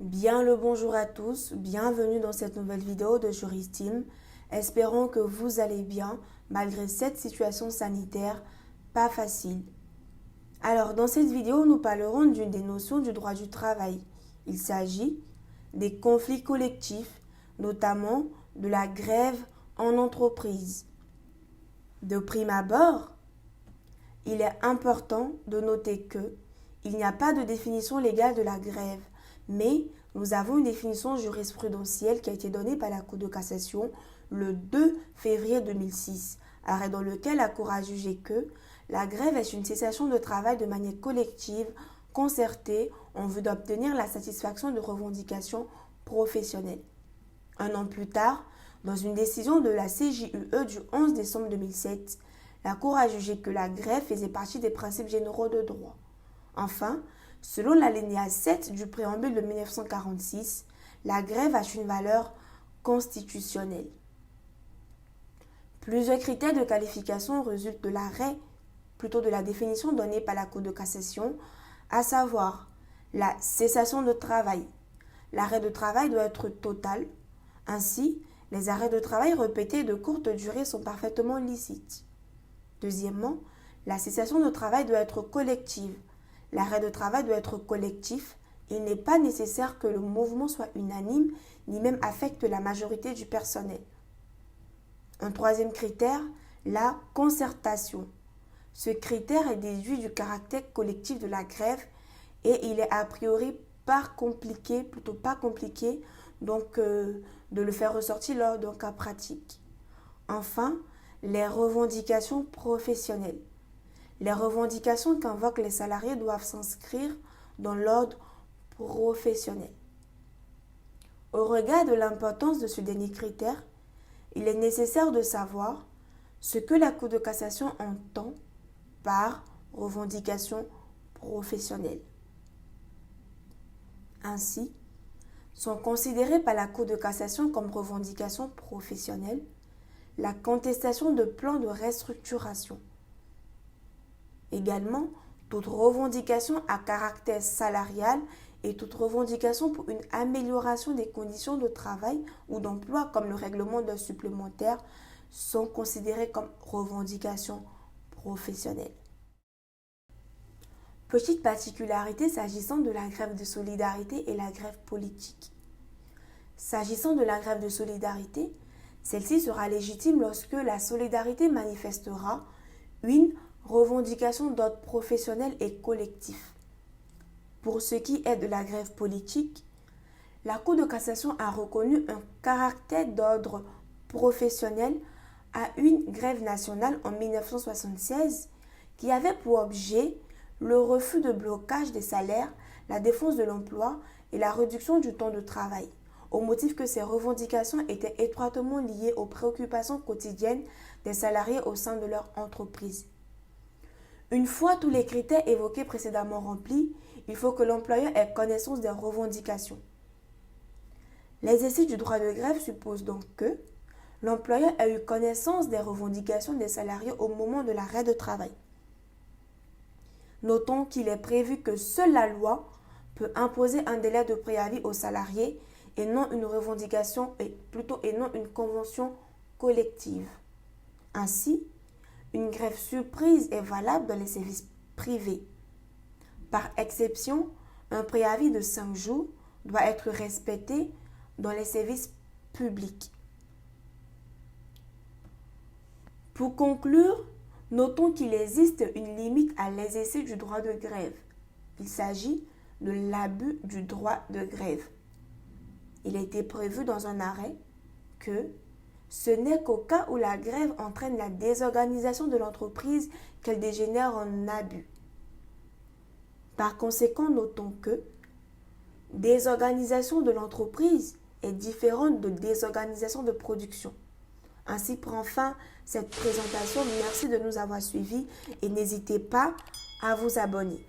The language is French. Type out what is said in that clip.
Bien le bonjour à tous, bienvenue dans cette nouvelle vidéo de Juristime. Espérons que vous allez bien malgré cette situation sanitaire pas facile. Alors dans cette vidéo, nous parlerons d'une des notions du droit du travail. Il s'agit des conflits collectifs, notamment de la grève en entreprise. De prime abord, il est important de noter que il n'y a pas de définition légale de la grève, mais nous avons une définition jurisprudentielle qui a été donnée par la Cour de cassation le 2 février 2006, arrêt dans lequel la Cour a jugé que la grève est une cessation de travail de manière collective, concertée, en vue d'obtenir la satisfaction de revendications professionnelles. Un an plus tard, dans une décision de la CJUE du 11 décembre 2007, la Cour a jugé que la grève faisait partie des principes généraux de droit. Enfin, selon l'alinéa 7 du préambule de 1946, la grève a une valeur constitutionnelle. Plusieurs critères de qualification résultent de l'arrêt, plutôt de la définition donnée par la Cour de cassation, à savoir la cessation de travail. L'arrêt de travail doit être total. Ainsi, les arrêts de travail répétés de courte durée sont parfaitement licites. Deuxièmement, la cessation de travail doit être collective. L'arrêt de travail doit être collectif. Il n'est pas nécessaire que le mouvement soit unanime, ni même affecte la majorité du personnel. Un troisième critère, la concertation. Ce critère est déduit du caractère collectif de la grève et il est a priori pas compliqué de le faire ressortir lors d'un cas pratique. Enfin, les revendications professionnelles. Les revendications qu'invoquent les salariés doivent s'inscrire dans l'ordre professionnel. Au regard de l'importance de ce dernier critère, il est nécessaire de savoir ce que la Cour de cassation entend par revendication professionnelle. Ainsi, sont considérées par la Cour de cassation comme revendication professionnelle la contestation de plans de restructuration. Également, toute revendication à caractère salarial et toute revendication pour une amélioration des conditions de travail ou d'emploi comme le règlement d'heures supplémentaires sont considérées comme revendications professionnelles. Petite particularité s'agissant de la grève de solidarité et la grève politique. S'agissant de la grève de solidarité, celle-ci sera légitime lorsque la solidarité manifestera une revendication d'ordre professionnel et collectif. Pour ce qui est de la grève politique, la Cour de cassation a reconnu un caractère d'ordre professionnel à une grève nationale en 1976 qui avait pour objet le refus de blocage des salaires, la défense de l'emploi et la réduction du temps de travail, au motif que ces revendications étaient étroitement liées aux préoccupations quotidiennes des salariés au sein de leur entreprise. Une fois tous les critères évoqués précédemment remplis, il faut que l'employeur ait connaissance des revendications. L'exercice du droit de grève suppose donc que l'employeur ait eu connaissance des revendications des salariés au moment de l'arrêt de travail. Notons qu'il est prévu que seule la loi peut imposer un délai de préavis aux salariés et non une revendication et non une convention collective. Ainsi, une grève surprise est valable dans les services privés. Par exception, un préavis de 5 jours doit être respecté dans les services publics. Pour conclure, notons qu'il existe une limite à l'exercice du droit de grève. Il s'agit de l'abus du droit de grève. Il a été prévu dans un arrêt que ce n'est qu'au cas où la grève entraîne la désorganisation de l'entreprise qu'elle dégénère en abus. Par conséquent, notons que désorganisation de l'entreprise est différente de désorganisation de production. Ainsi prend fin cette présentation. Merci de nous avoir suivis et n'hésitez pas à vous abonner.